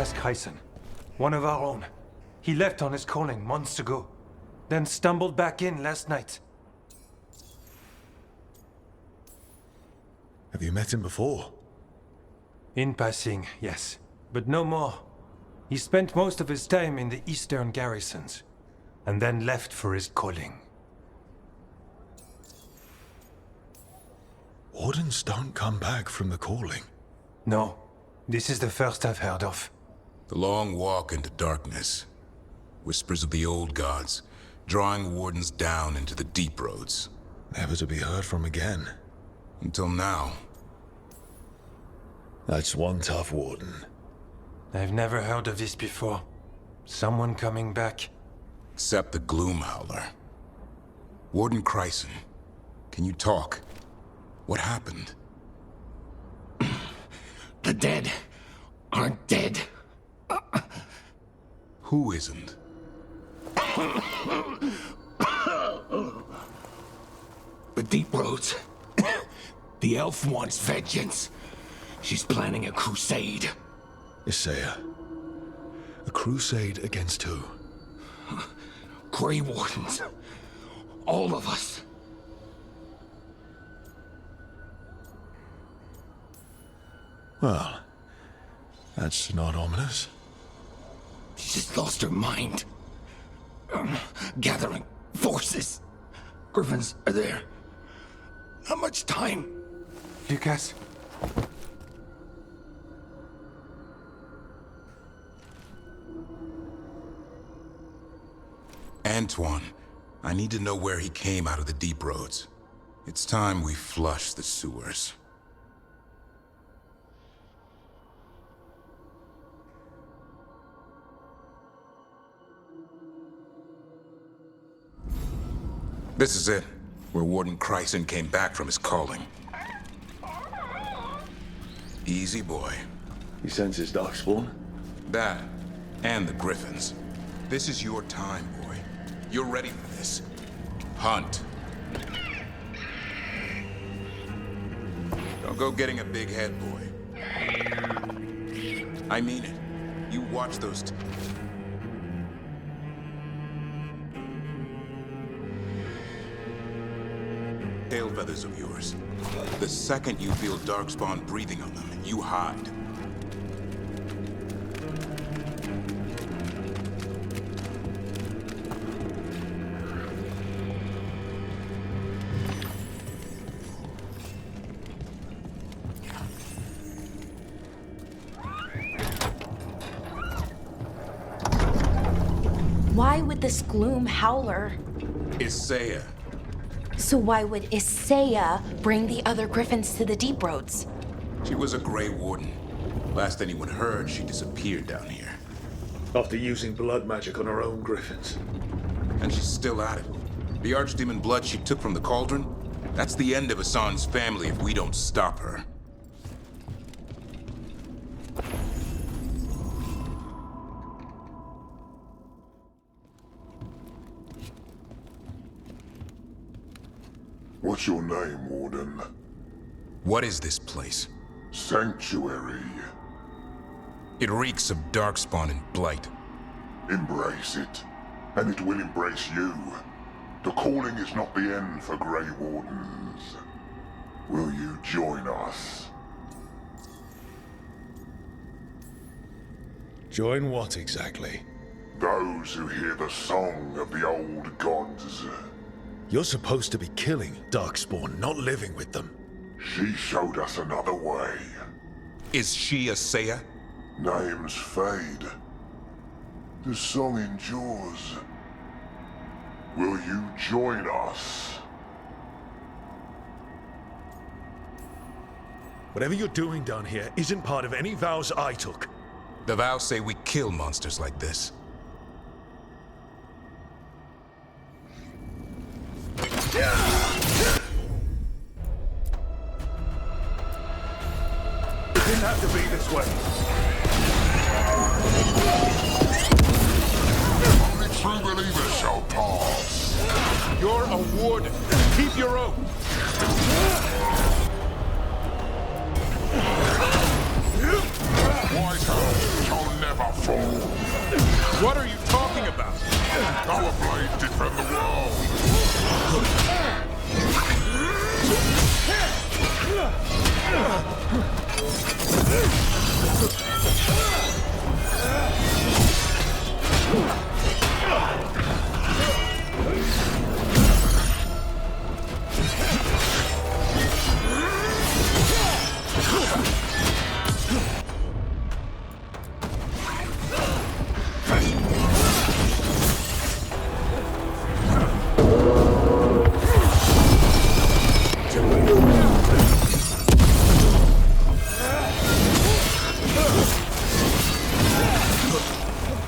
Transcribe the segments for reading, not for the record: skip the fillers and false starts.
Thedas ᴘᴜᴇᴅᴇ, one of our own. He left on his calling months ago, then stumbled back in last night. Have you met him before? In passing, yes, but no more. He spent most of his time in the eastern garrisons, and then left for his calling. Wardens don't come back from the calling. No, this is the first I've heard of. The long walk into darkness. Whispers of the old gods, drawing wardens down into the deep roads. Never to be heard from again. Until now. That's one tough warden. I've never heard of this before. Someone coming back. Except the Gloom Howler. Warden ᴘᴜᴇᴅᴜ, can you talk? What happened? The dead aren't dead. Who isn't? The deep roads. The elf wants vengeance. She's planning a crusade. Isaiah. A crusade against who? Grey Wardens. All of us. Well, that's not ominous. She just lost her mind. Gathering forces. Griffins are there. Not much time. Lucas? Antoine, I need to know where he came out of the deep roads. It's time we flush the sewers. This is it, where Warden ᴘᴜᴜᴜ came back from his calling. Easy, boy. He senses darkspawn? That, and the Griffins. This is your time, boy. You're ready for this. Hunt. Don't go getting a big head, boy. I mean it. You watch those tail feathers of yours. The second you feel darkspawn breathing on them, you hide. Why would this Gloom Howler? Isaiah. So why would Isaiah bring the other griffins to the deep roads? She was a Grey Warden. Last anyone heard, she disappeared down here. After using blood magic on her own griffins. And she's still at it. The archdemon blood she took from the cauldron? That's the end of Hassan's family if we don't stop her. What's your name, Warden? What is this place? Sanctuary. It reeks of darkspawn and blight. Embrace it, and it will embrace you. The calling is not the end for Grey Wardens. Will you join us? Join what exactly? Those who hear the song of the old gods. You're supposed to be killing darkspawn, not living with them. She showed us another way. Is she Isaiah? Names fade. The song endures. Will you join us? Whatever you're doing down here isn't part of any vows I took. The vows say we kill monsters like this. It didn't have to be this way. Only true believers shall pass. You're a warden. Keep your oath. White House shall never What are you talking about? Our blades defend the wall.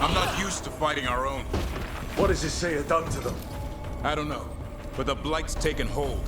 I'm not used to fighting our own. What has Isaiah done to them? I don't know, but the Blight's taken hold.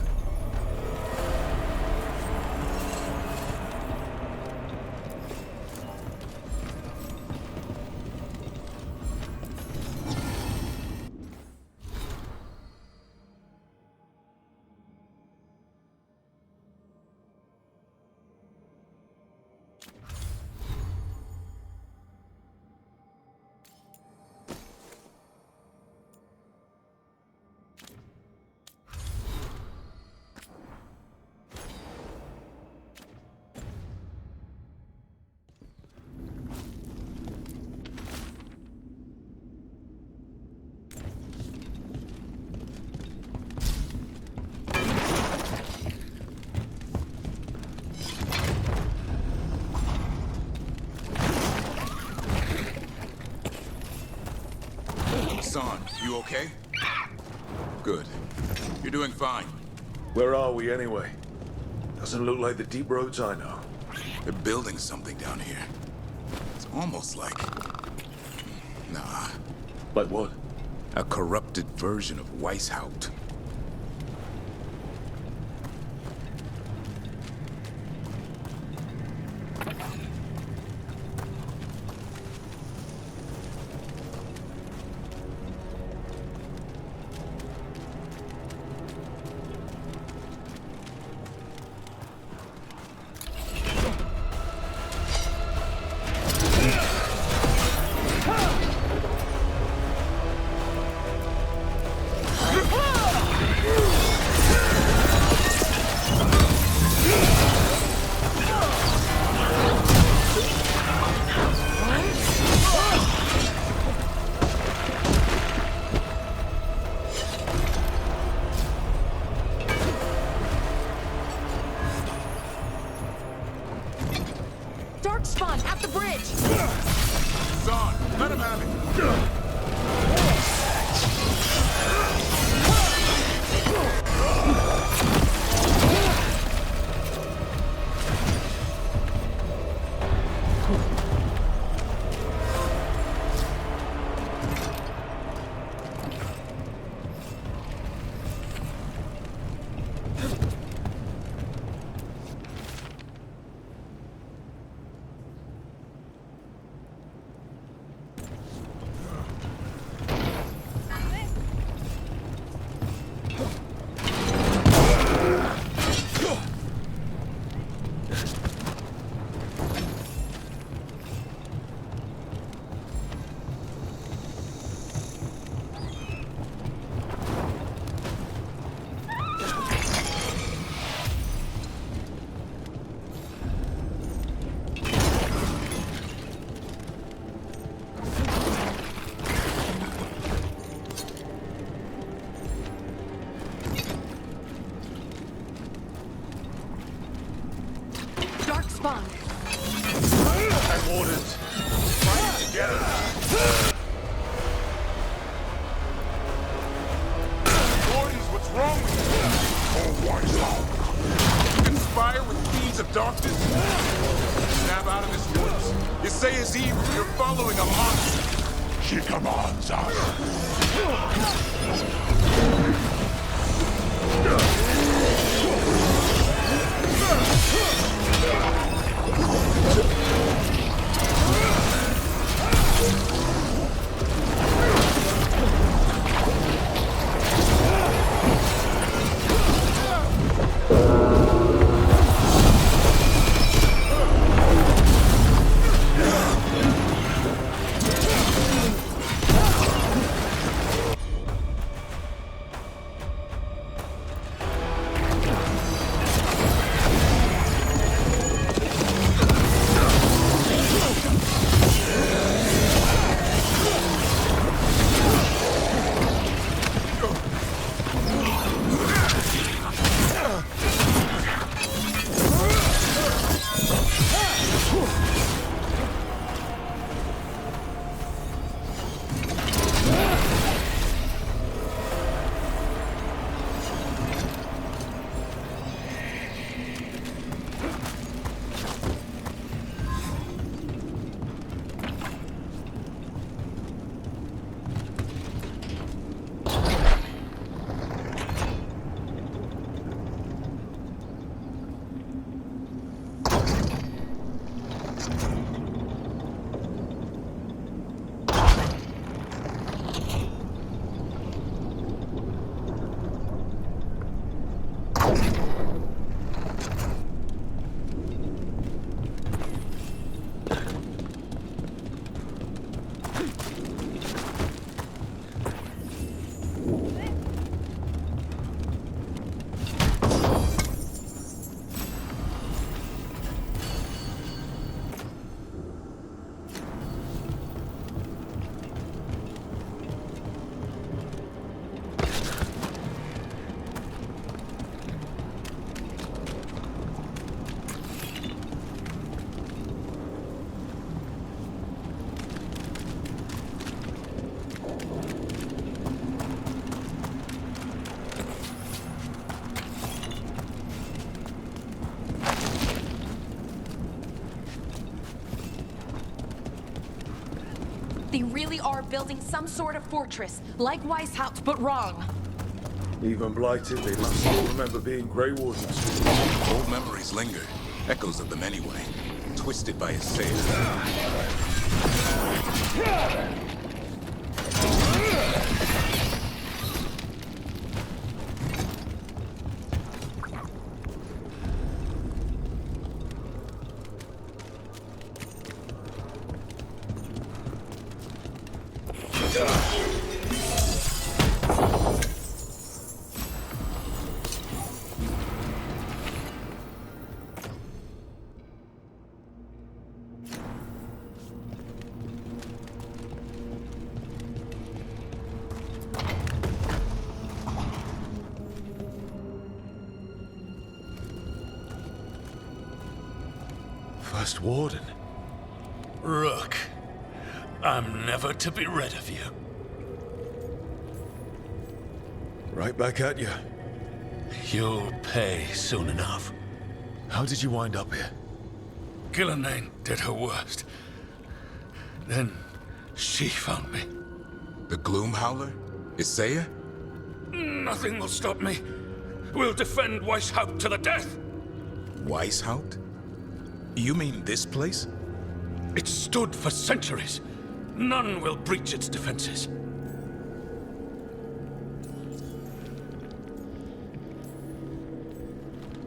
Son, you okay? Good. You're doing fine. Where are we anyway? Doesn't look like the deep roads I know. They're building something down here. It's almost like... Nah. Like what? A corrupted version of Weishaupt. Darkspawn at the bridge! Son, let him have it! Darkspawn! And wardens. Fighting together. Wardens, what's wrong with you? Always long. You conspire with fiends of darkness? Snap out of this woods. You say is evil, you're following a monster. She commands us. They really are building some sort of fortress, like Weishaupt, but wrong. Even blighted, they must still remember being Grey Wardens. Old memories linger. Echoes of them anyway. Twisted by his sail. First Warden. Rook, I'm never to be rid of you. Right back at you. You'll pay soon enough. How did you wind up here? Gillenane did her worst. Then she found me. The Gloom Howler? Isaiah? Nothing will stop me. We'll defend Weishaupt to the death. Weishaupt? You mean this place? It stood for centuries. None will breach its defenses.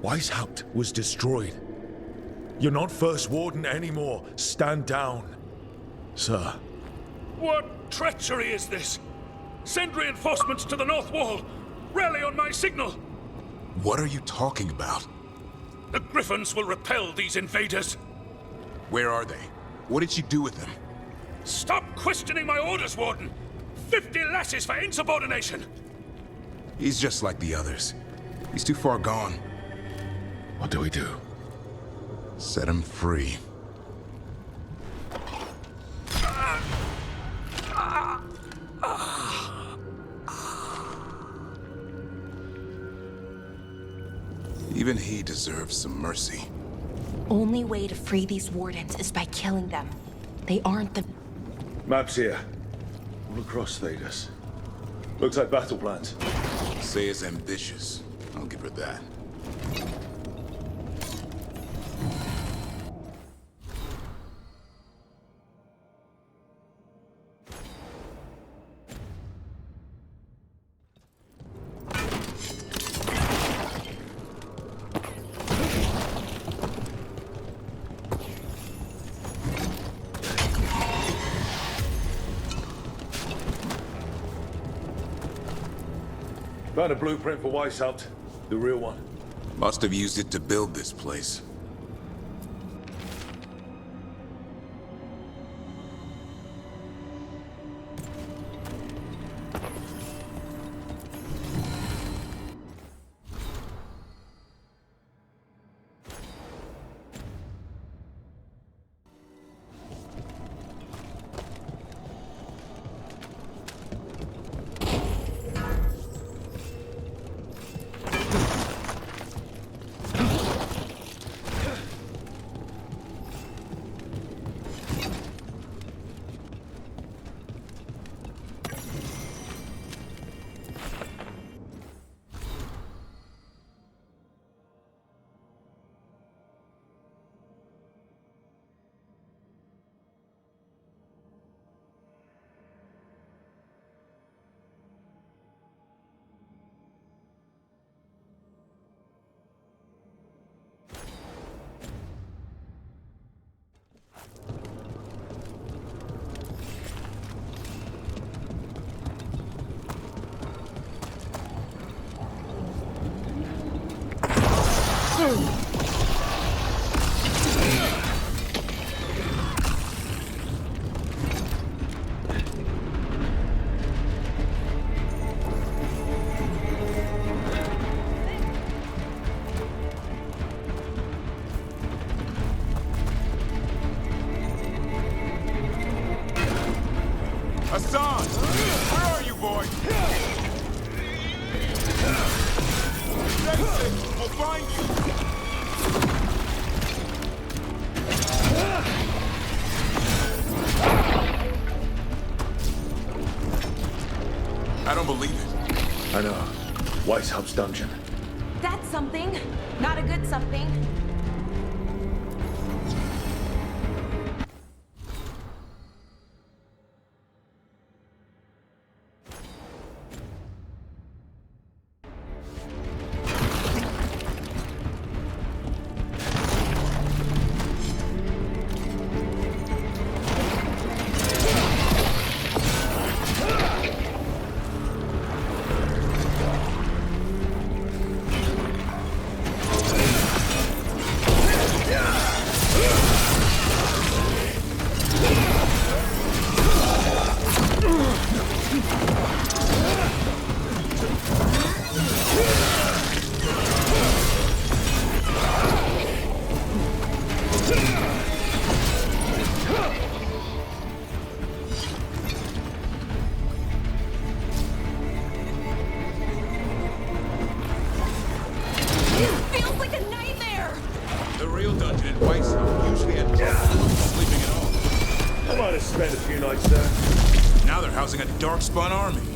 Weishaupt was destroyed. You're not First Warden anymore. Stand down, sir. What treachery is this? Send reinforcements to the North Wall. Rally on my signal. What are you talking about? The Griffins will repel these invaders. Where are they? What did you do with them? Stop questioning my orders, Warden! 50 lashes for insubordination! He's just like the others. He's too far gone. What do we do? Set him free. Even he deserves some mercy. Only way to free these wardens is by killing them. They aren't the... Maps here. All across Thedas. Looks like battle plans. Isaiah's ambitious. I'll give her that. Found a blueprint for Weishaupt. The real one. Must have used it to build this place. Hassan! Where are you, boy? We'll find you! don't believe it. I know. Weishaupt dungeon. That's something. Not a good something. Darkspawn army.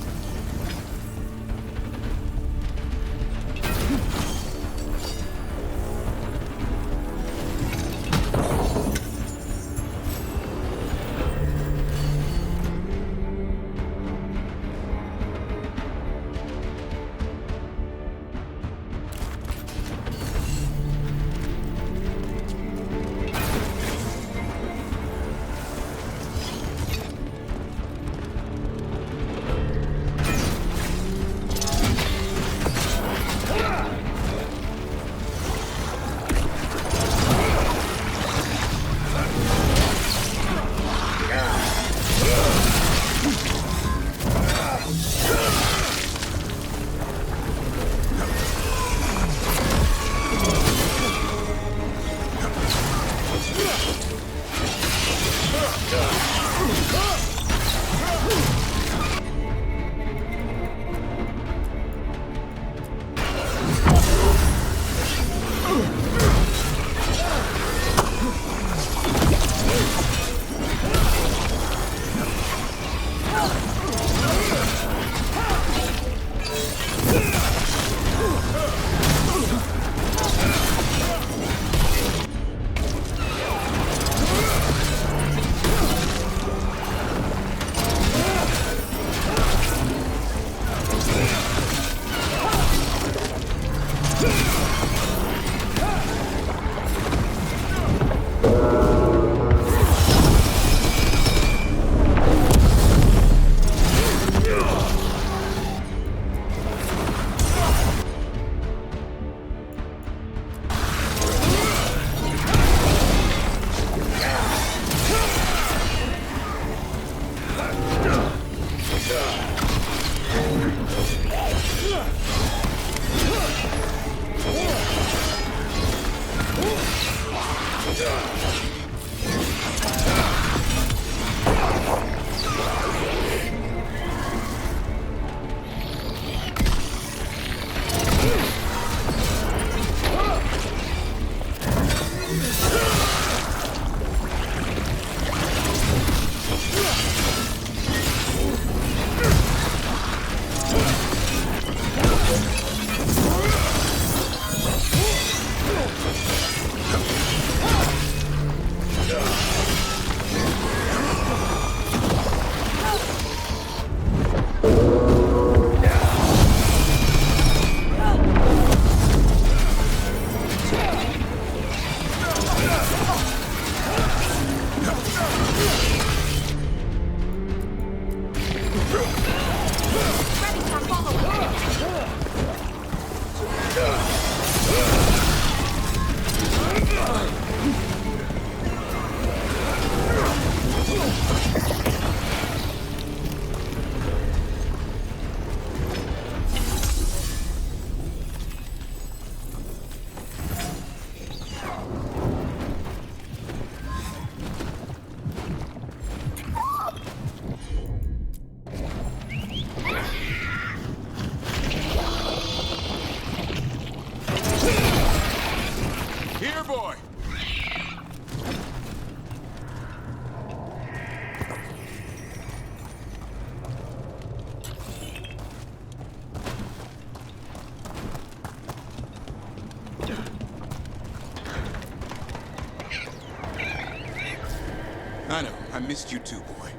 I know. I missed you too, boy.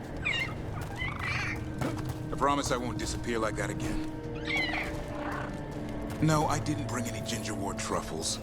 I promise I won't disappear like that again. No, I didn't bring any ginger wort truffles.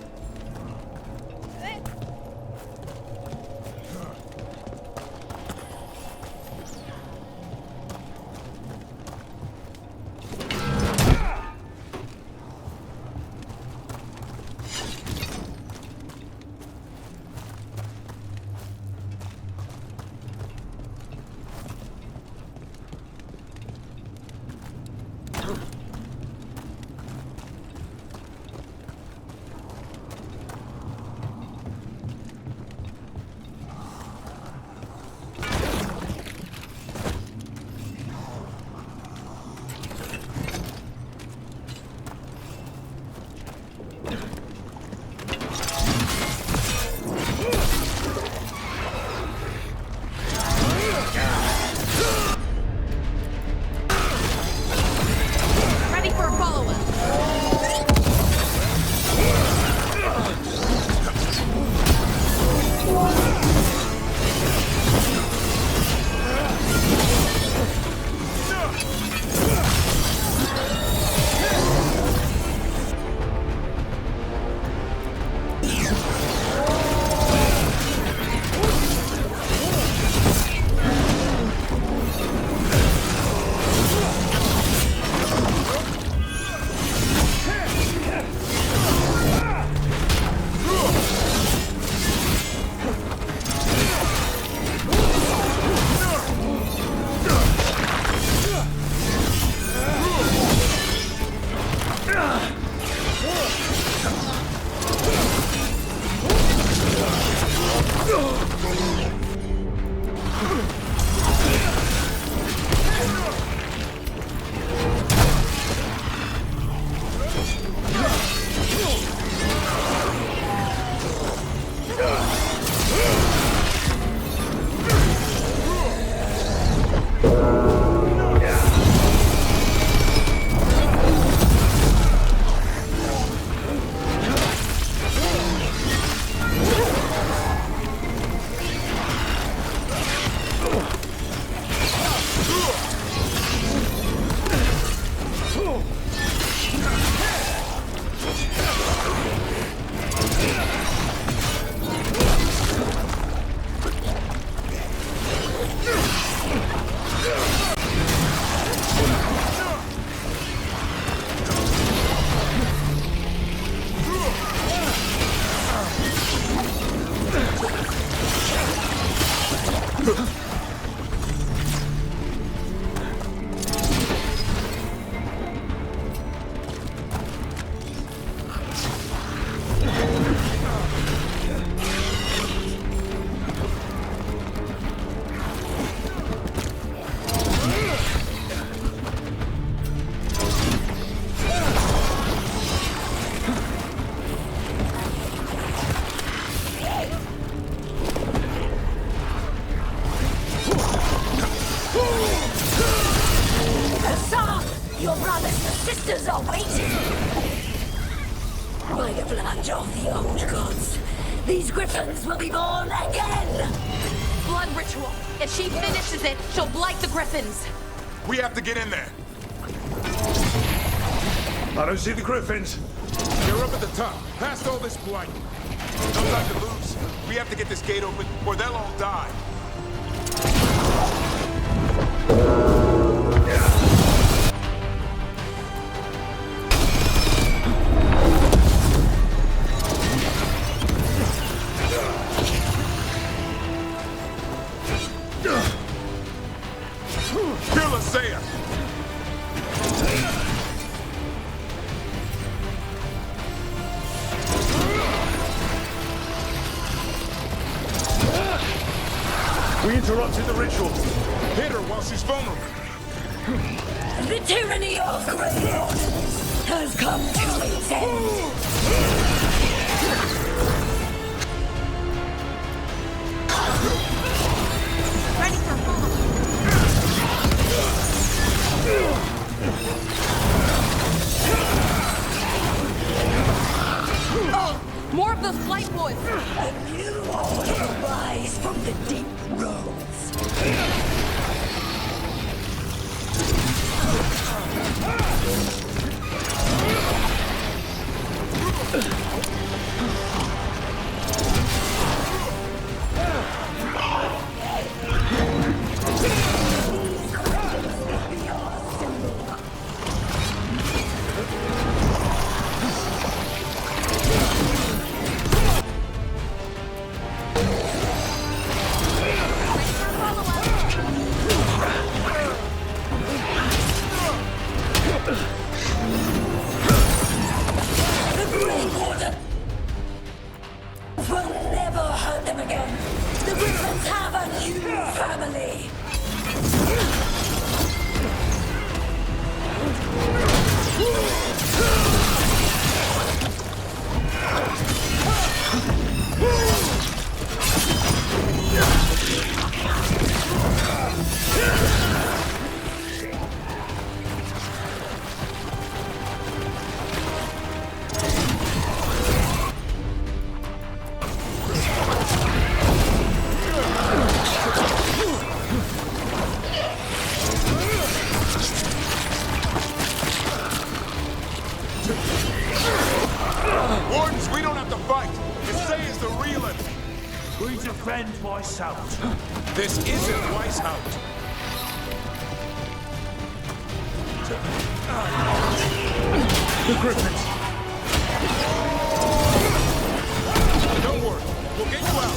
sisters are waiting! By the blood of the old gods, these griffins will be born again! Blood ritual. If she finishes it, she'll blight the griffins. We have to get in there. I don't see the griffins. They're up at the top, past all this blight. No time to lose. We have to get this gate open, or they'll all die. ᴘᴜᴇᴜ! We interrupted the ritual. Hit her while she's vulnerable. The tyranny of Grey Wardens has come to its end. Ready for follow. Oh, more of those blight boys. A new order will rise from the deep roads. family. Wardens, we don't have to fight. Is the real enemy. We defend Weishaupt. This isn't Weishaupt. The Griffins. Don't worry, we'll get you out.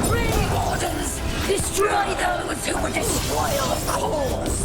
Grey Wardens, destroy those who would despoil the cause.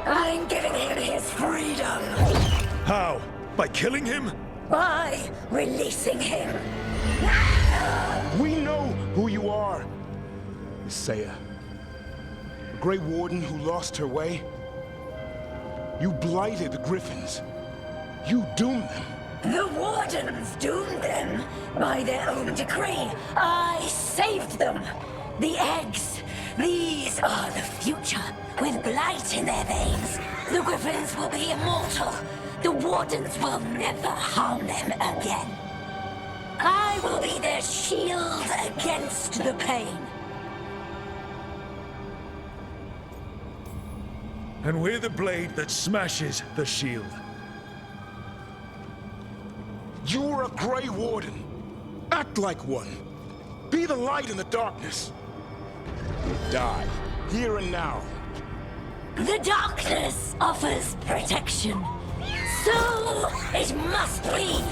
I'm giving him his freedom. How? By killing him? By releasing him. We know who you are. Seiya. A Grey Warden who lost her way. You blighted the Griffins. You doomed them. The Wardens doomed them by their own decree. I saved them. The eggs. These are the future. With blight in their veins, the Griffins will be immortal. The Wardens will never harm them again. I will be their shield against the pain. And we're the blade that smashes the shield. You're a Grey Warden. Act like one. Be the light in the darkness. Die, here and now. The darkness offers protection. So it must be.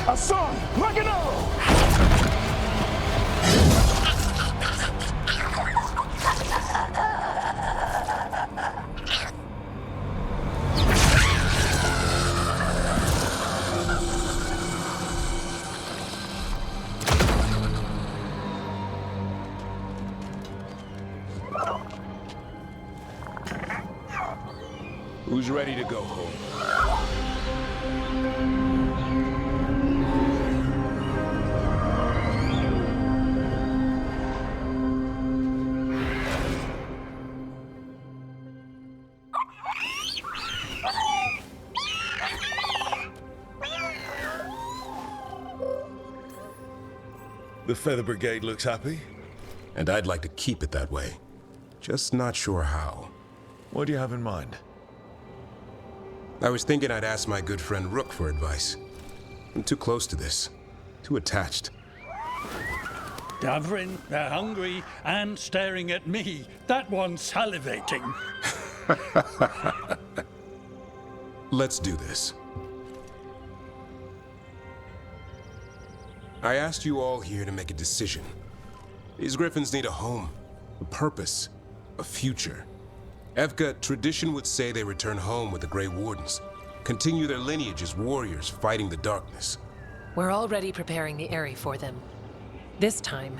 A song, like an arrow! Who's ready to go home? The Feather Brigade looks happy. And I'd like to keep it that way. Just not sure how. What do you have in mind? I was thinking I'd ask my good friend Rook for advice. I'm too close to this. Too attached. Davrin, they're hungry and staring at me. That one's salivating. Let's do this. I asked you all here to make a decision. These griffins need a home, a purpose, a future. Evka, tradition would say they return home with the Grey Wardens, continue their lineage as warriors fighting the darkness. We're already preparing the Eyrie for them. This time,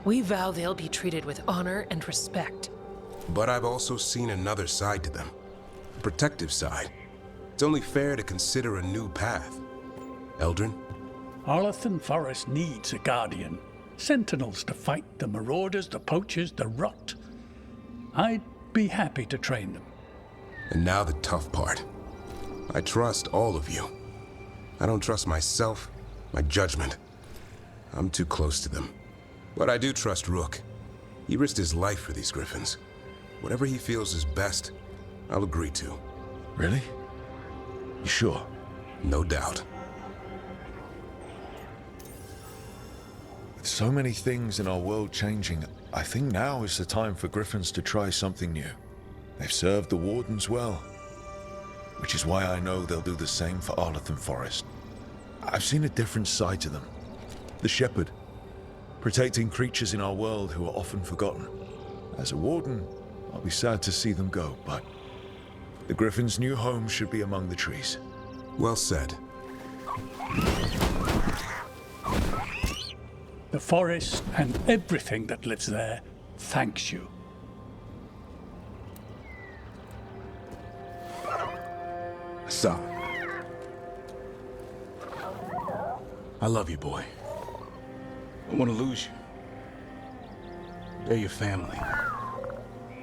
we vow they'll be treated with honor and respect. But I've also seen another side to them, a protective side. It's only fair to consider a new path. Eldrin? Arlathan Forest needs a guardian. Sentinels to fight the marauders, the poachers, the rot. I'd be happy to train them. And now the tough part. I trust all of you. I don't trust myself, my judgment. I'm too close to them. But I do trust Rook. He risked his life for these griffins. Whatever he feels is best, I'll agree to. Really? You sure? No doubt. With so many things in our world changing, I think now is the time for griffins to try something new. They've served the Wardens well, which is why I know they'll do the same for Arlathan Forest. I've seen a different side to them. The shepherd, protecting creatures in our world who are often forgotten. As a warden, I'll be sad to see them go, but the griffins' new home should be among the trees. Well said. The forest and everything that lives there thanks you. Son. I love you, boy. I don't want to lose you. They're your family.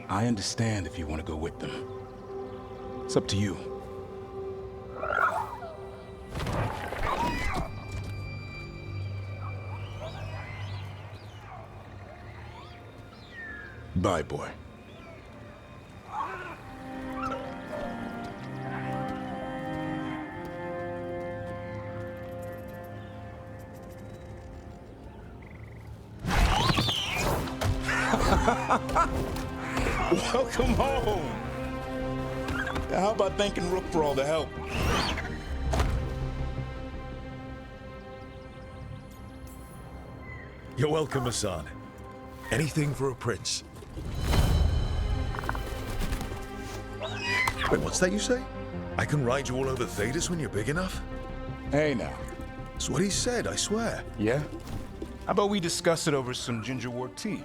I understand if you want to go with them. It's up to you. Bye, boy. Welcome home. How about thanking Rook for all the help? You're welcome, Hassan. Anything for a prince. Wait, what's that you say? I can ride you all over Thedas when you're big enough? Hey, now. That's what he said, I swear. Yeah? How about we discuss it over some gingerwort tea?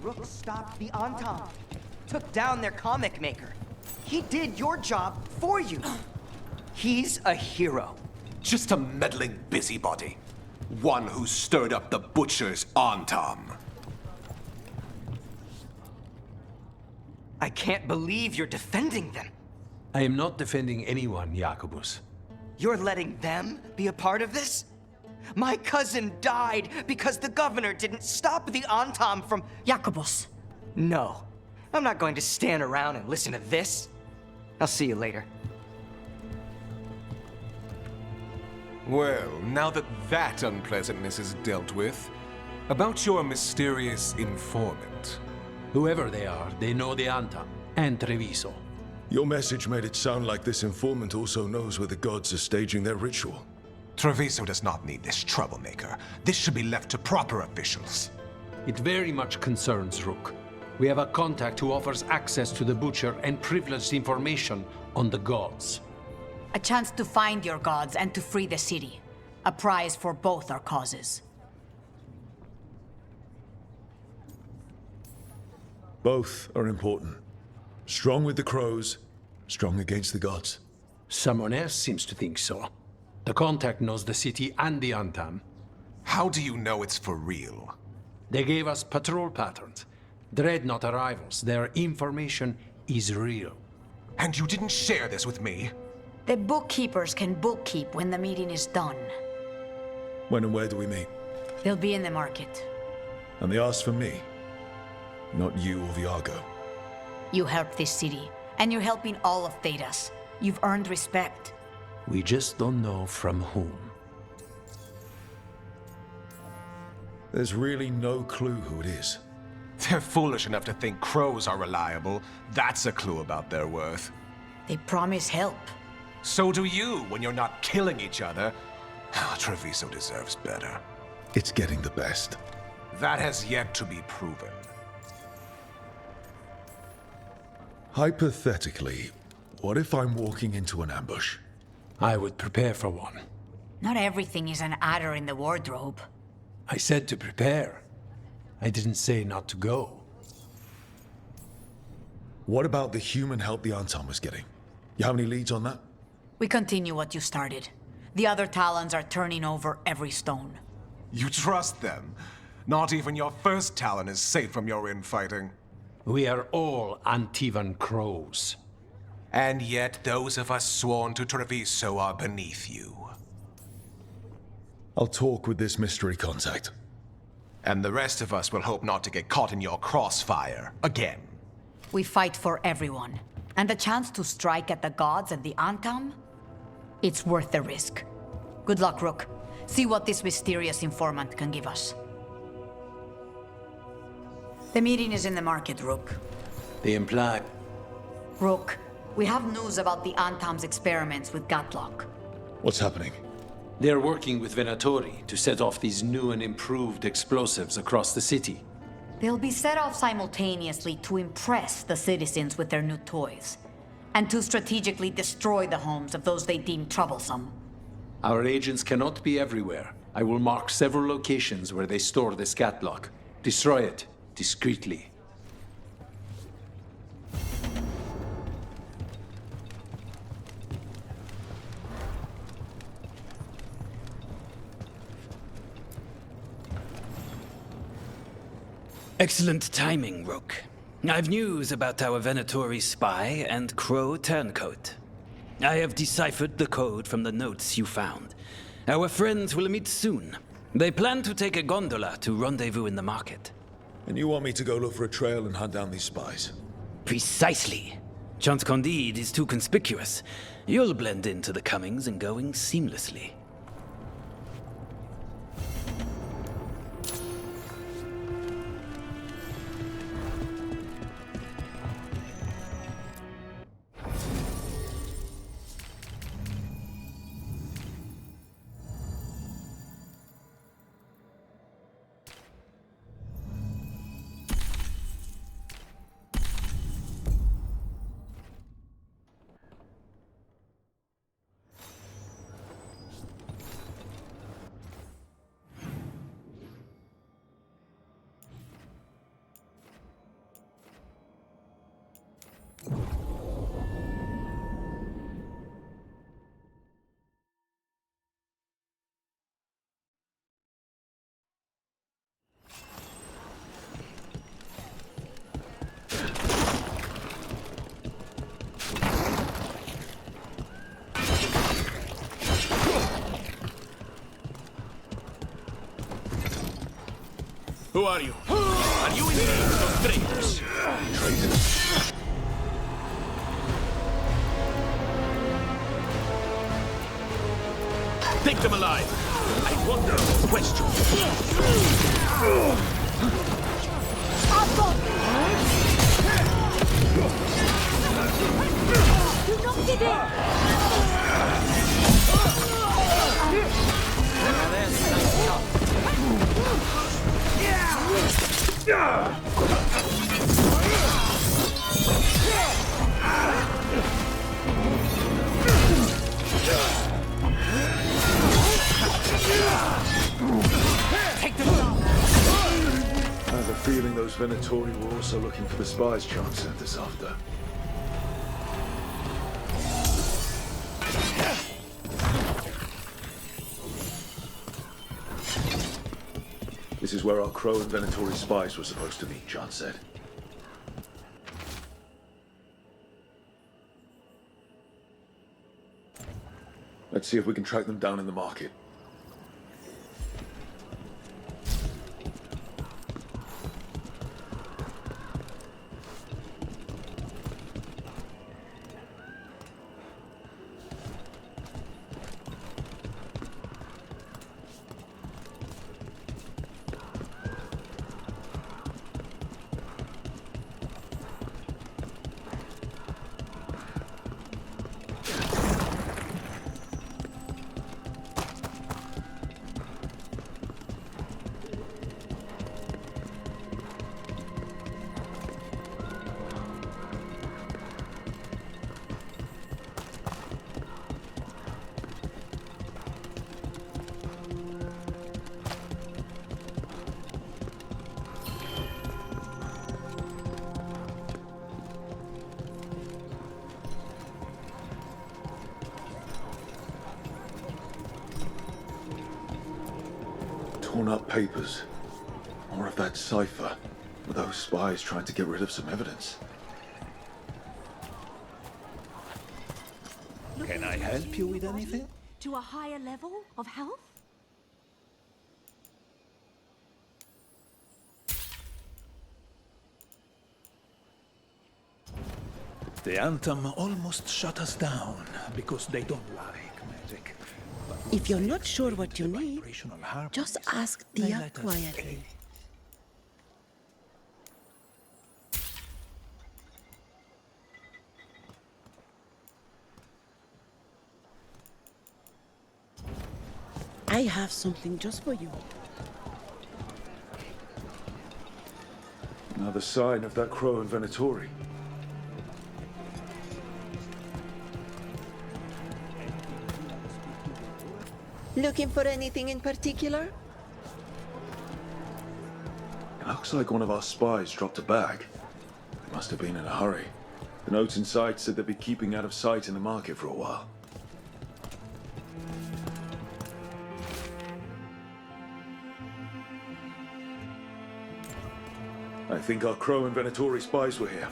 Rook stopped the Entente, took down their comic maker. He did your job for you. He's a hero. Just a meddling busybody. One who stirred up the butcher's Entente. I can't believe you're defending them. I am not defending anyone, Jacobus. You're letting them be a part of this? My cousin died because the governor didn't stop the Entente from... Jacobus. No. I'm not going to stand around and listen to this. I'll see you later. Well, now that unpleasantness is dealt with, about your mysterious informant. Whoever they are, they know the Entente and Treviso. Your message made it sound like this informant also knows where the gods are staging their ritual. Treviso does not need this troublemaker. This should be left to proper officials. It very much concerns Rook. We have a contact who offers access to the butcher and privileged information on the gods. A chance to find your gods and to free the city. A prize for both our causes. Both are important. Strong with the crows, strong against the gods. Someone else seems to think so. The contact knows the city and the Entente. How do you know it's for real? They gave us patrol patterns. Dreadnought arrivals. Their information is real. And you didn't share this with me? The bookkeepers can bookkeep when the meeting is done. When and where do we meet? They'll be in the market. And they asked for me, not you or Viargo. You helped this city, and you're helping all of Thedas. You've earned respect. We just don't know from whom. There's really no clue who it is. They're foolish enough to think crows are reliable. That's a clue about their worth. They promise help. So do you when you're not killing each other. Treviso deserves better. It's getting the best. That has yet to be proven. Hypothetically, what if I'm walking into an ambush? I would prepare for one. Not everything is an adder in the wardrobe. I said to prepare. I didn't say not to go. What about the human help the Entente was getting? You have any leads on that? We continue what you started. The other Talons are turning over every stone. You trust them? Not even your first Talon is safe from your infighting. We are all Antivan crows. And yet those of us sworn to Treviso are beneath you. I'll talk with this mystery contact. And the rest of us will hope not to get caught in your crossfire again. We fight for everyone. And the chance to strike at the gods and the Entente? It's worth the risk. Good luck, Rook. See what this mysterious informant can give us. The meeting is in the market, Rook. They imply... Rook, we have news about the Entente's experiments with Gatlock. What's happening? They're working with Venatori to set off these new and improved explosives across the city. They'll be set off simultaneously to impress the citizens with their new toys, and to strategically destroy the homes of those they deem troublesome. Our agents cannot be everywhere. I will mark several locations where they store this Gatlock. Destroy it, discreetly. Excellent timing, Rook. I've news about our Venatori spy and Crow turncoat. I have deciphered the code from the notes you found. Our friends will meet soon. They plan to take a gondola to rendezvous in the market. And you want me to go look for a trail and hunt down these spies? Precisely. Chance Candide is too conspicuous. You'll blend into the comings and goings seamlessly. Who are you? Are you in need of traitors? Traitors? Take them alive. I want them to question. Do not give Take them down. I have a feeling those Venatori were also looking for the spies Chant sent us after. This is where our Crow and Venatori spies were supposed to meet, Chant said. Let's see if we can track them down in the market. Torn up papers. More of that cipher. With those spies trying to get rid of some evidence. Can I help you with anything? to a higher level of health? The Anthem almost shut us down because they don't like magic. If you're not sure what you need, just ask Dia quietly. I have something just for you. Another sign of that Crow and Venatori. Looking for anything in particular? It looks like one of our spies dropped a bag. They must have been in a hurry. The notes inside said they'd be keeping out of sight in the market for a while. I think our Crow and Venatori spies were here.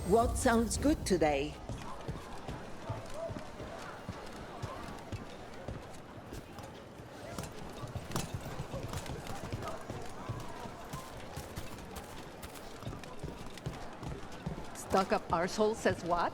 What sounds good today? Stuck-up arsehole says what?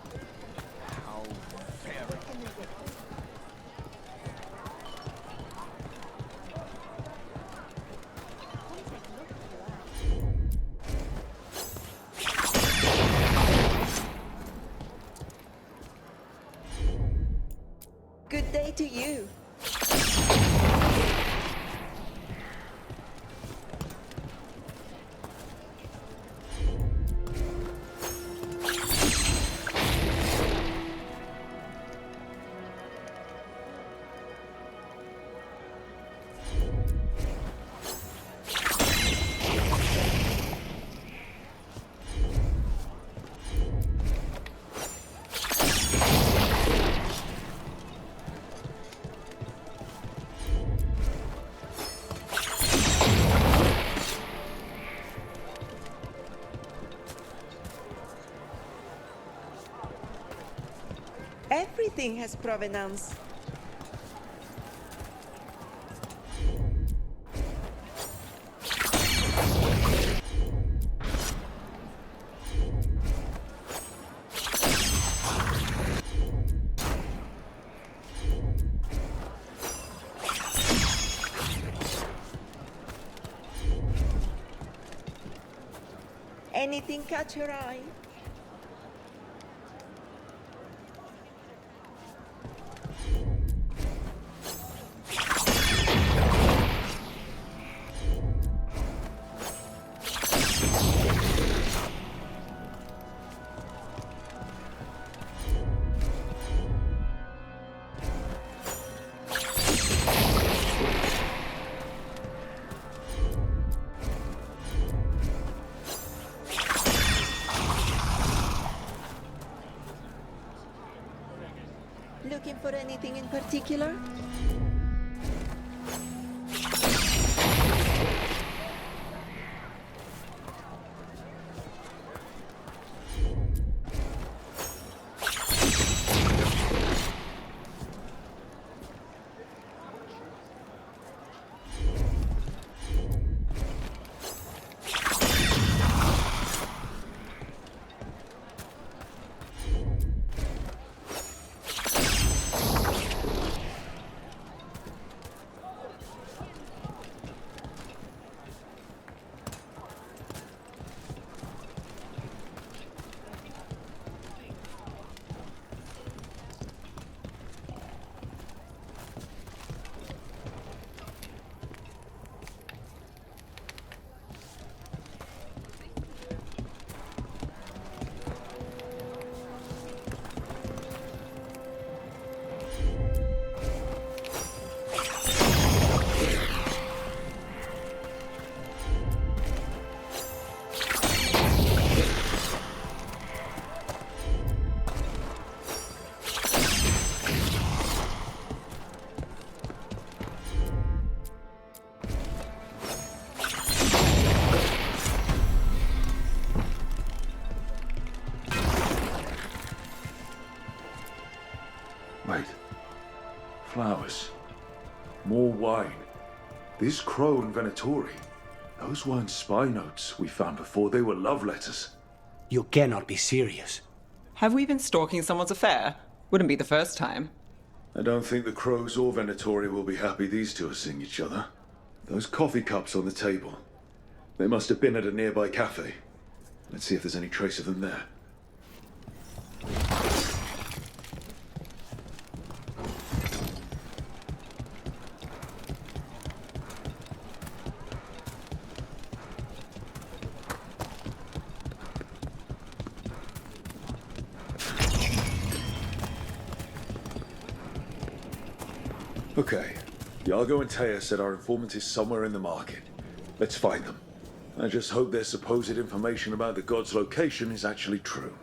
Everything has provenance. Anything catch your eye? Looking for anything in particular? Wait. Flowers. More wine. This ᴘᴜᴇᴅᴜᴛᴇꞱ. Those weren't spy notes we found before. They were love letters. You cannot be serious. Have we been stalking someone's affair? Wouldn't be the first time. I don't think the crows or Venatori will be happy these two are seeing each other. Those coffee cups on the table. They must have been at a nearby cafe. Let's see if there's any trace of them there. Okay. Iago and Thedas said our informant is somewhere in the market. Let's find them. I just hope their supposed information about the god's location is actually true.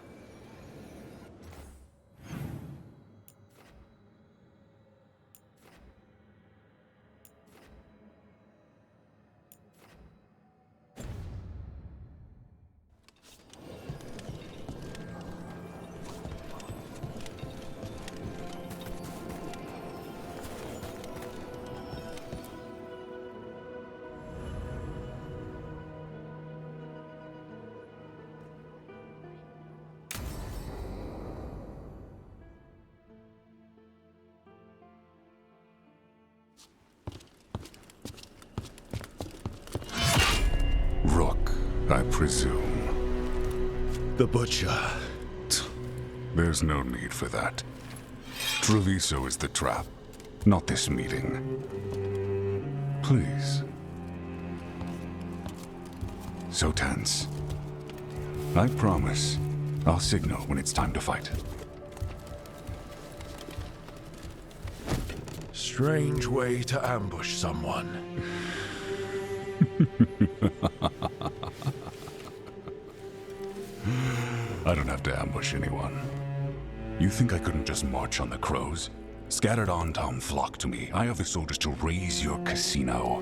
I presume. The butcher. There's no need for that. Treviso is the trap, not this meeting. Please. So tense. I promise, I'll signal when it's time to fight. Strange way to ambush someone. I don't have to ambush anyone. You think I couldn't just march on the crows? Scattered on town flock to me. I have the soldiers to raise your casino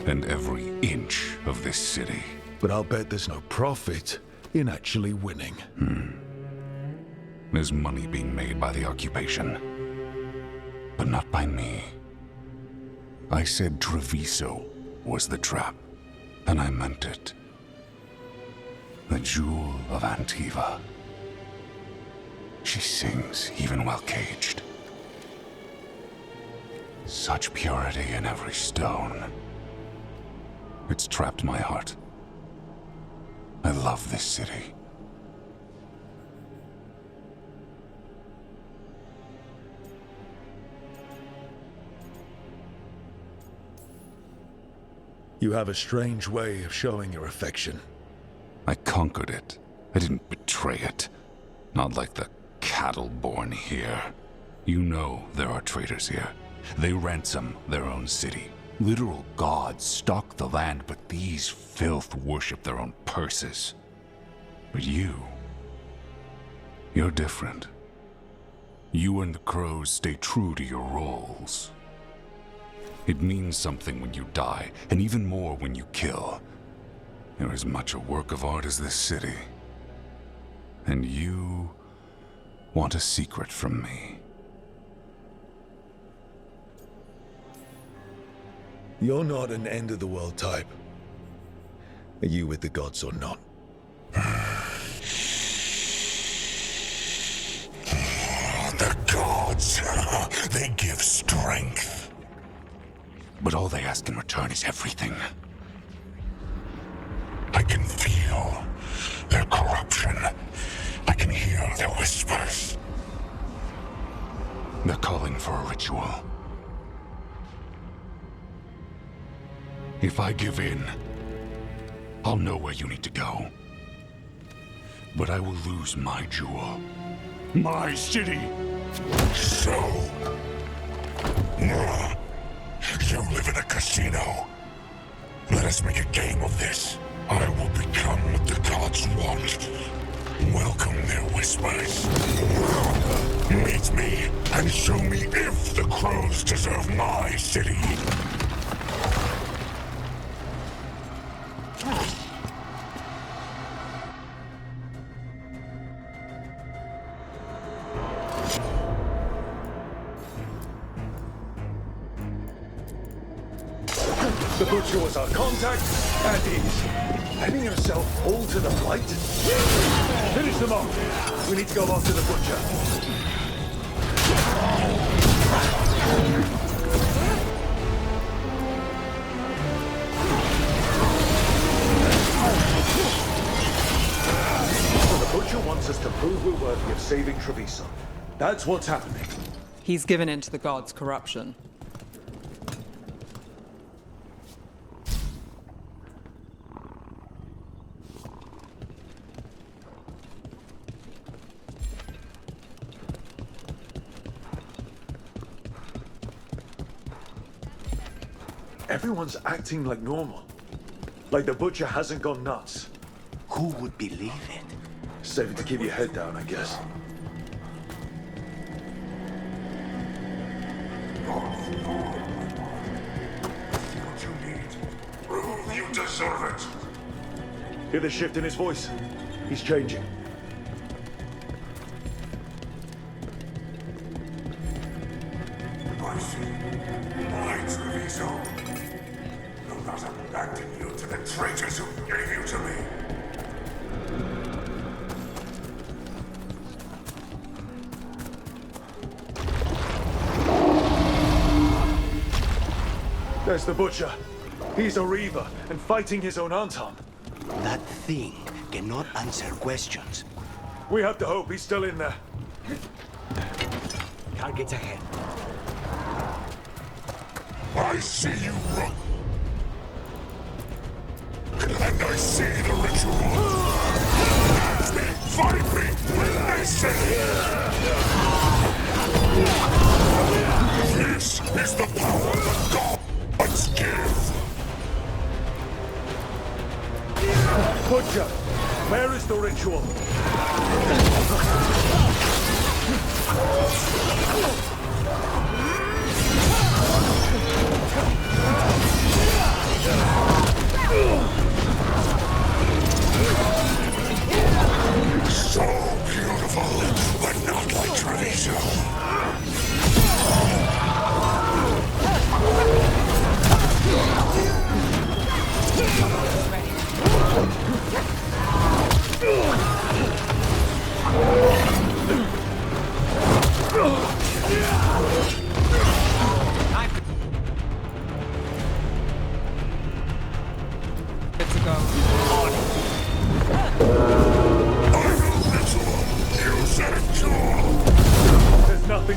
and every inch of this city. But I'll bet there's no profit in actually winning. There's money being made by the occupation. But not by me. I said Treviso was the trap, and I meant it. The Jewel of Antiva. She sings even while caged. Such purity in every stone. It's trapped my heart. I love this city. You have a strange way of showing your affection. I conquered it. I didn't betray it. Not like the cattle born here. You know there are traitors here. They ransom their own city. Literal gods stalk the land, but these filth worship their own purses. But you're different. You and the crows stay true to your roles. It means something when you die, and even more when you kill. You're as much a work of art as this city. And you want a secret from me. You're not an end-of-the-world type. Are you with the gods or not? The gods, they give strength. But all they ask in return is everything. I can feel their corruption. I can hear their whispers. They're calling for a ritual. If I give in, I'll know where you need to go. But I will lose my jewel. My city! So... you live in a casino. Let us make a game of this. I will become what the gods want. Welcome their whispers. Meet me and show me if the crows deserve my city. The Butcher was our contact, and he's letting himself fall to the fight. Finish them off. We need to go after the Butcher. So the Butcher wants us to prove we're worthy of saving Treviso. That's what's happening. He's given in to the gods' corruption. Everyone's acting like normal. Like the Butcher hasn't gone nuts. Who would believe it? Safer to keep your head down, I guess. What you need. Prove you deserve it. Hear the shift in his voice? He's changing. I see. My Treviso. Will not abandon you to the traitors who gave you to me. There's the Butcher. He's a Reaver and fighting his own Anton. That thing cannot answer questions. We have to hope he's still in there. Targets ahead. I see you, Rook. And I see the ritual. Find me when they say this is the power the gods give. Butcher, where is the ritual? So beautiful, but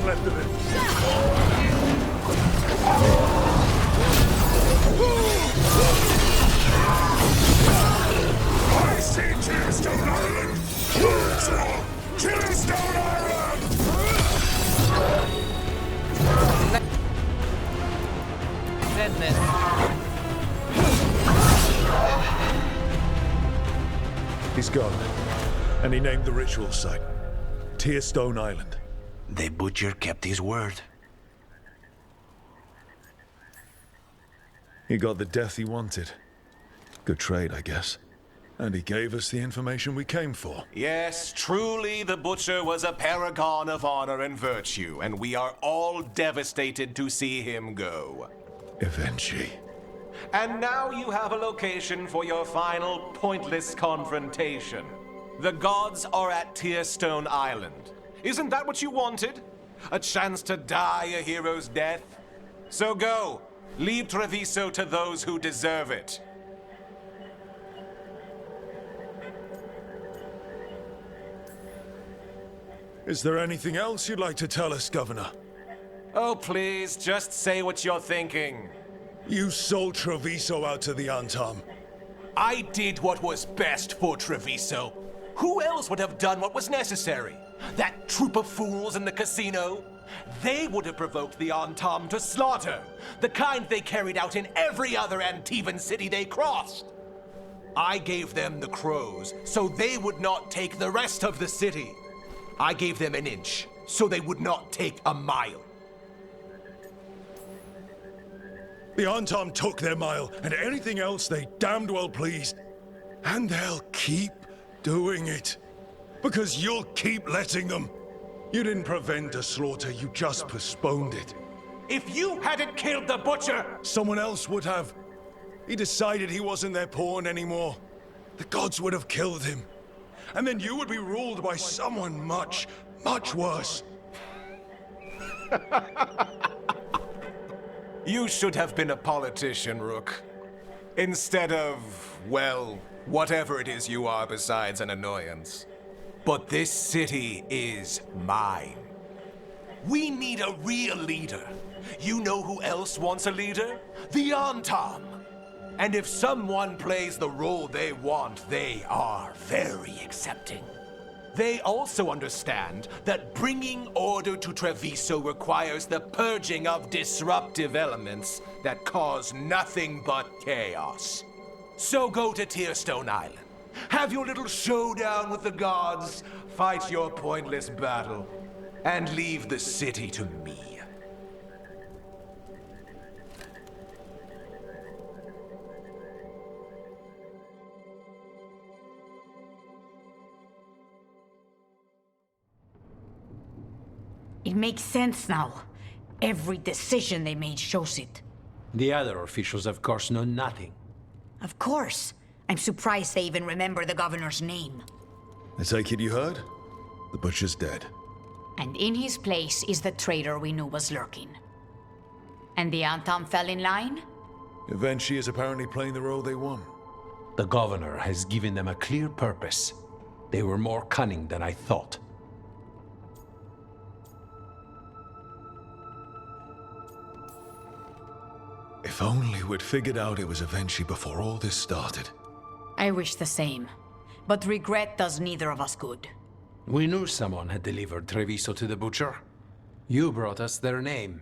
nothing left of him. I see Tearstone Island! Tearstone Island! He's gone. And he named the ritual site Tearstone Island. The butcher kept his word. He got the death he wanted. Good trade, I guess. And he gave us the information we came for. Yes, truly the Butcher was a paragon of honor and virtue, and we are all devastated to see him go. Eventually. And now you have a location for your final pointless confrontation. The gods are at Tearstone Island. Isn't that what you wanted? A chance to die a hero's death? So go. Leave Treviso to those who deserve it. Is there anything else you'd like to tell us, Governor? Oh, please, just say what you're thinking. You sold Treviso out to the Antam. I did what was best for Treviso. Who else would have done what was necessary? That troop of fools in the casino? They would have provoked the Antam to slaughter, the kind they carried out in every other Antivan city they crossed. I gave them the crows, so they would not take the rest of the city. I gave them an inch, so they would not take a mile. The Antam took their mile, and anything else they damned well pleased. And they'll keep doing it. Because you'll keep letting them. You didn't prevent a slaughter, you just postponed it. If you hadn't killed the Butcher! Someone else would have. He decided he wasn't their pawn anymore. The gods would have killed him. And then you would be ruled by someone much, much worse. You should have been a politician, Rook. Instead of, well, whatever it is you are besides an annoyance. But this city is mine. We need a real leader. You know who else wants a leader? The Antam. And if someone plays the role they want, they are very accepting. They also understand that bringing order to Treviso requires the purging of disruptive elements that cause nothing but chaos. So go to Tearstone Island. Have your little showdown with the gods, fight your pointless battle, and leave the city to me. It makes sense now. Every decision they made shows it. The other officials, of course, know nothing. Of course. I'm surprised they even remember the governor's name. I take it you heard? The Butcher's dead. And in his place is the traitor we knew was lurking. And the Antam fell in line? Eventually is apparently playing the role they want. The governor has given them a clear purpose. They were more cunning than I thought. If only we'd figured out it was Eventually before all this started. I wish the same. But regret does neither of us good. We knew someone had delivered Treviso to the Butcher. You brought us their name.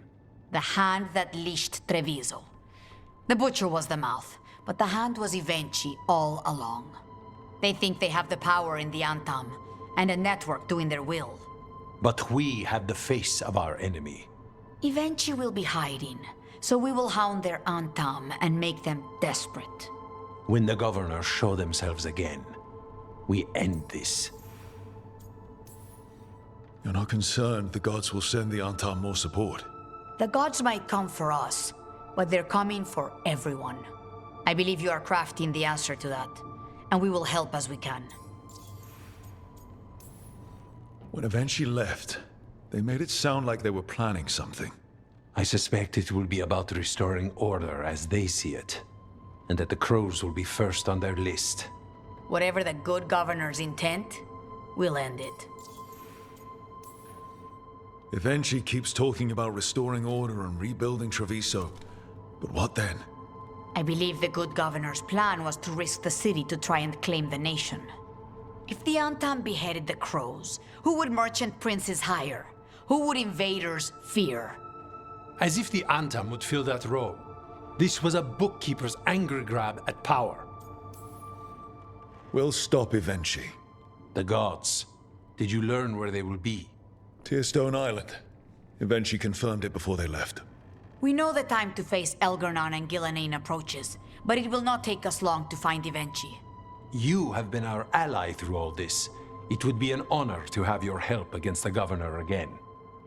The hand that leashed Treviso. The Butcher was the mouth, but the hand was Eventually all along. They think they have the power in the Antam, and a network doing their will. But we have the face of our enemy. Eventually will be hiding, so we will hound their Antam and make them desperate. When the governors show themselves again, we end this. You're not concerned the gods will send the Antam more support? The gods might come for us, but they're coming for everyone. I believe you are crafting the answer to that, and we will help as we can. When Eventually left, they made it sound like they were planning something. I suspect it will be about restoring order as they see it, and that the crows will be first on their list. Whatever the good governor's intent, we'll end it. Eventually keeps talking about restoring order and rebuilding Treviso. But what then? I believe the good governor's plan was to risk the city to try and claim the nation. If the Antam beheaded the crows, who would merchant princes hire? Who would invaders fear? As if the Antam would fill that role. This was a bookkeeper's angry grab at power. We'll stop eventually. The gods. Did you learn where they will be? Tearstone Island. Eventually confirmed it before they left. We know the time to face Elgar'nan and Ghilanane approaches, but it will not take us long to find Evenchi. You have been our ally through all this. It would be an honor to have your help against the governor again.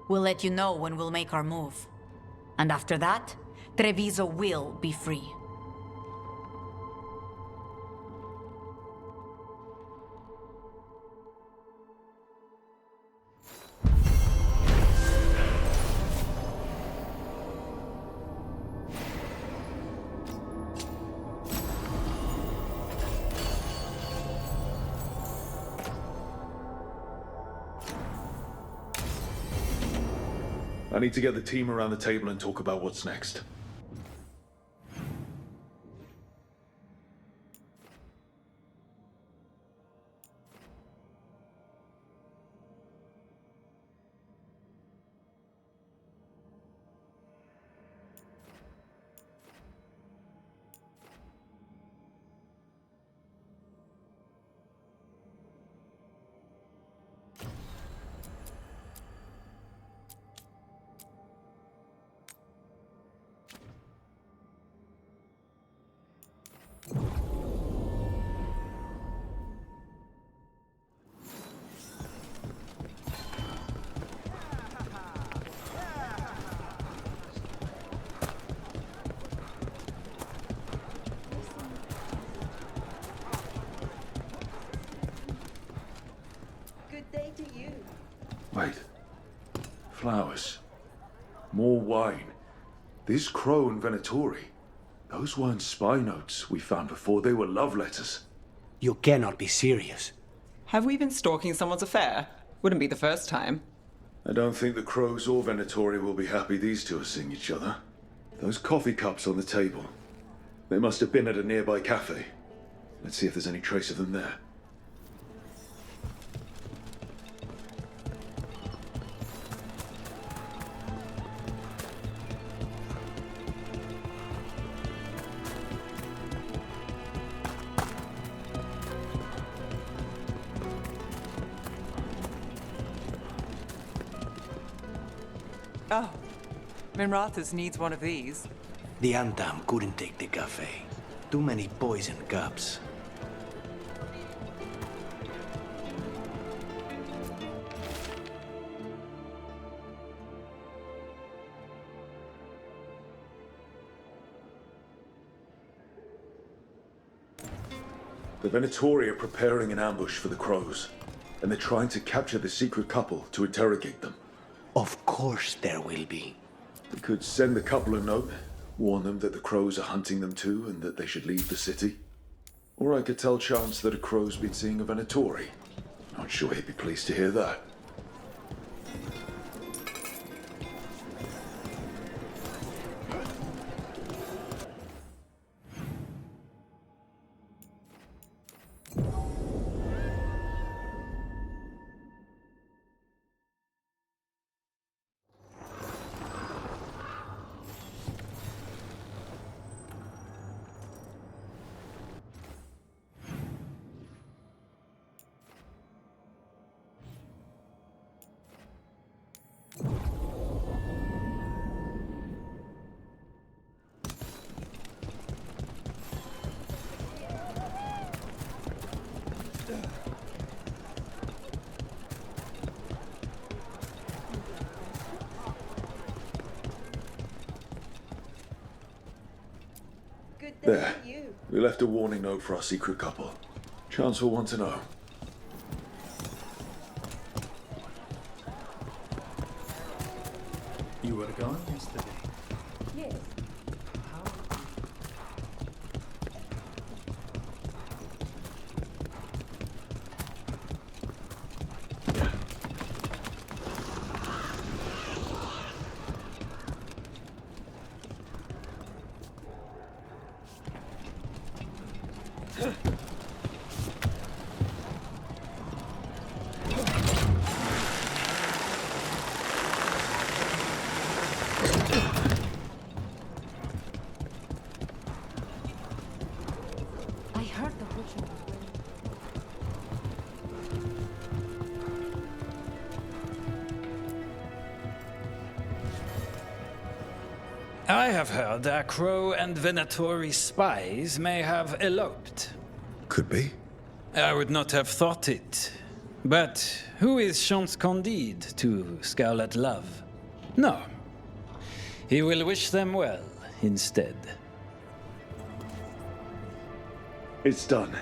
We'll let you know when we'll make our move. And after that, Treviso will be free. I need to get the team around the table and talk about what's next. Wait. Flowers. More wine. This crow and Venatori. Those weren't spy notes we found before. They were love letters. You cannot be serious. Have we been stalking someone's affair? Wouldn't be the first time. I don't think the crows or Venatori will be happy these two are seeing each other. Those coffee cups on the table. They must have been at a nearby cafe. Let's see if there's any trace of them there. Oh, Minrathous needs one of these. The Antam couldn't take the cafe. Too many poison cups. The Venatori are preparing an ambush for the crows, and they're trying to capture the secret couple to interrogate them. Of course there will be. We could send the couple a note, warn them that the crows are hunting them too and that they should leave the city. Or I could tell Chance that a crow's been seeing a Venatori. Not sure he'd be pleased to hear that. There. We left a warning note for our secret couple. Chance will want to know. You were gone yesterday. Yes. I have heard that Crow and Venatori spies may have eloped. Could be. I would not have thought it. But who is Chance Candide to scowl at love? No. He will wish them well instead. It's done.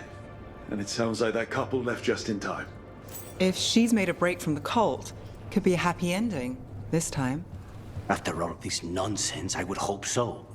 And it sounds like that couple left just in time. If she's made a break from the cult, could be a happy ending this time. After all of this nonsense, I would hope so.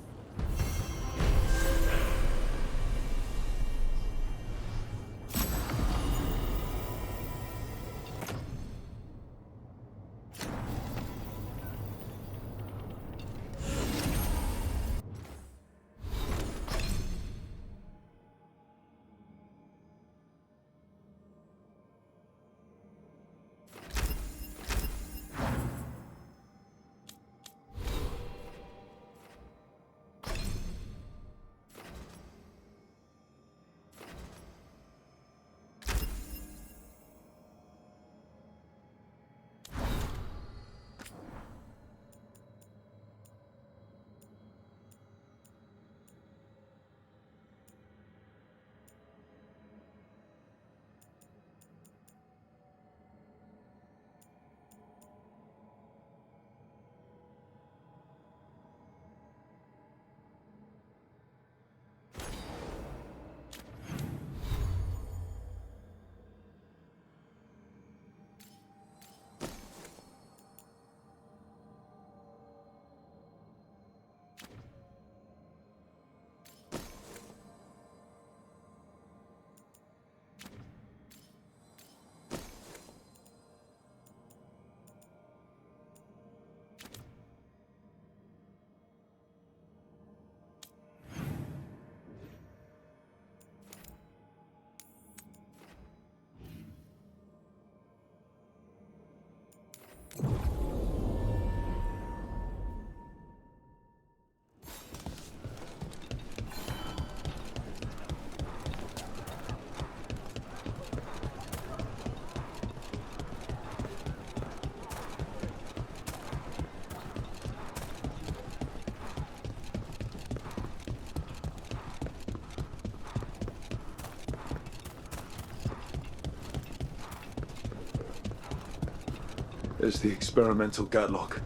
There's the experimental gadlock.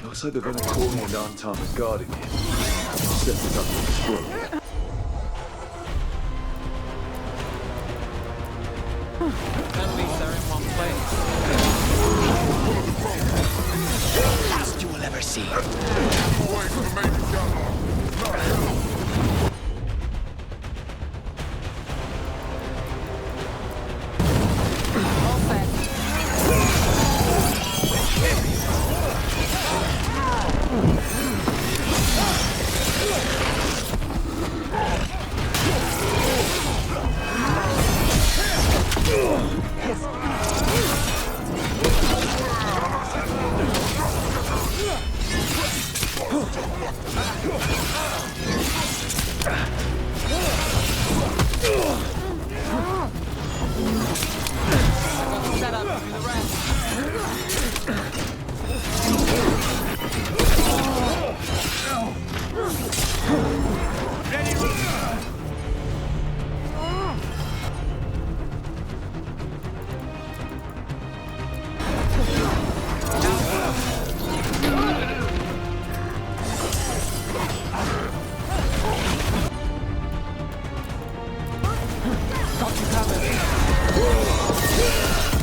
Looks like the Venatori and Antam are guarding it. Set it up to explode. At least they're in one place. Last you will ever see. Away from the major gadlock. Not here.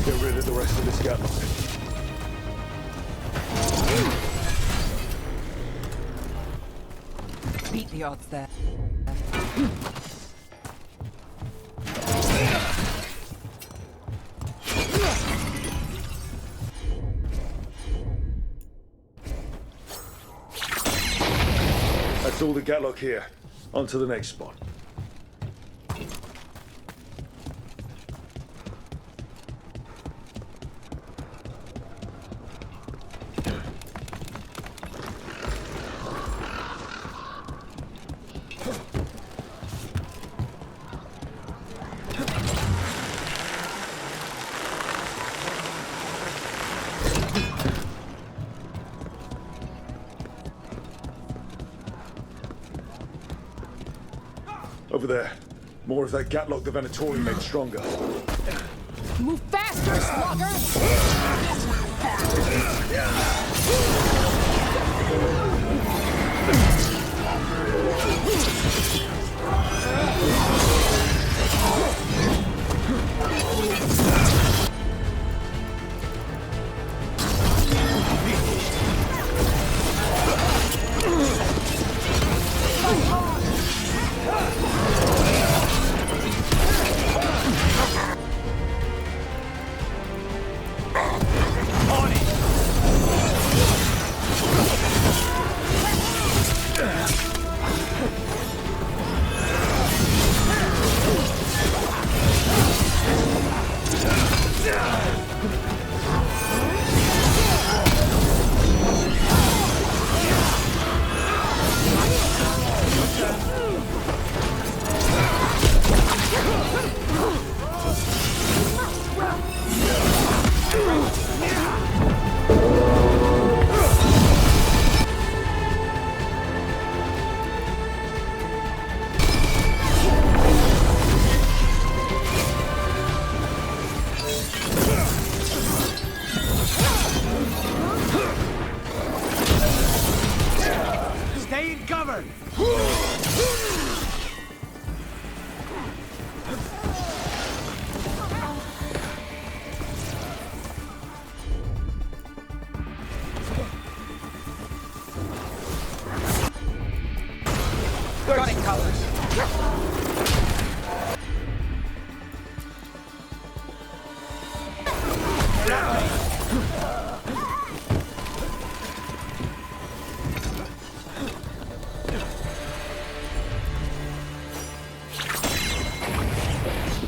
Get rid of the rest of this gadlock. Beat the odds there. That's all the gadlock here. On to the next spot. over there. More of that Gatlock the Venatori made stronger. Move faster, slugger!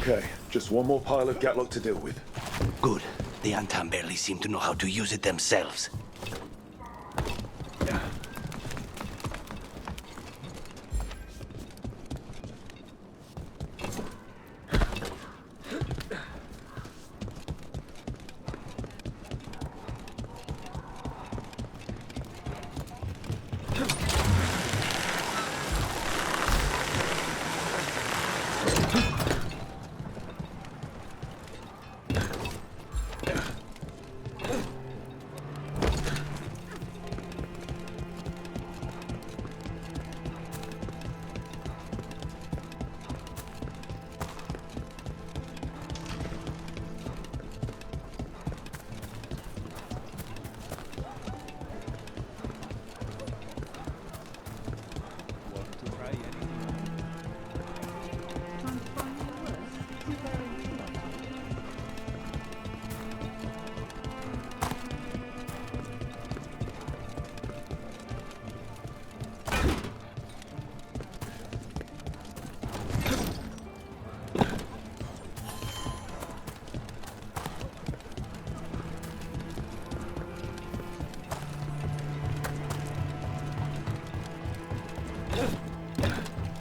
Okay, just one more pile of Gatlock to deal with. Good. The Antam barely seem to know how to use it themselves.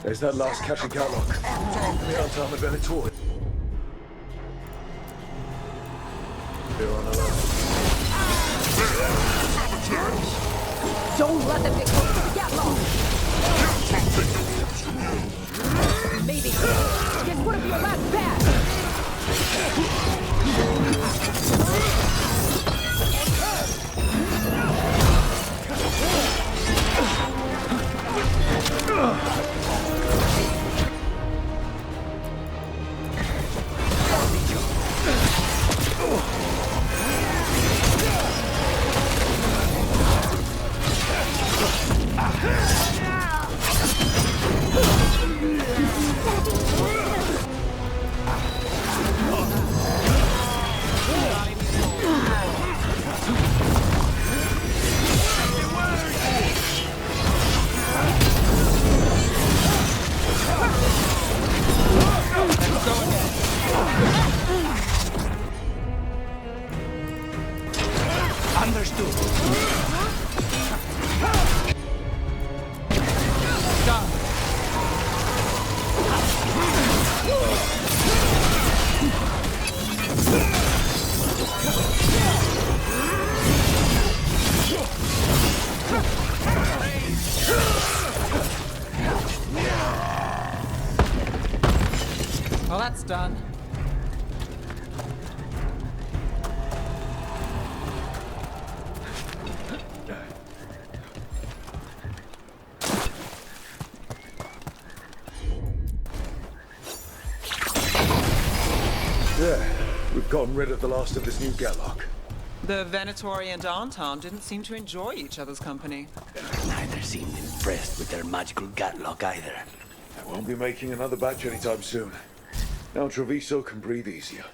There's that last cache of Gatlock. The Antam of Venatori. They're on alert. Don't let them get close to the Gatlock! Maybe. Guess what if your last pass? gotten rid of the last of this new Gatlock. The Venatori and Anton didn't seem to enjoy each other's company. Neither seemed impressed with their magical Gatlock either. I won't be making another batch anytime soon. Now Treviso can breathe easier.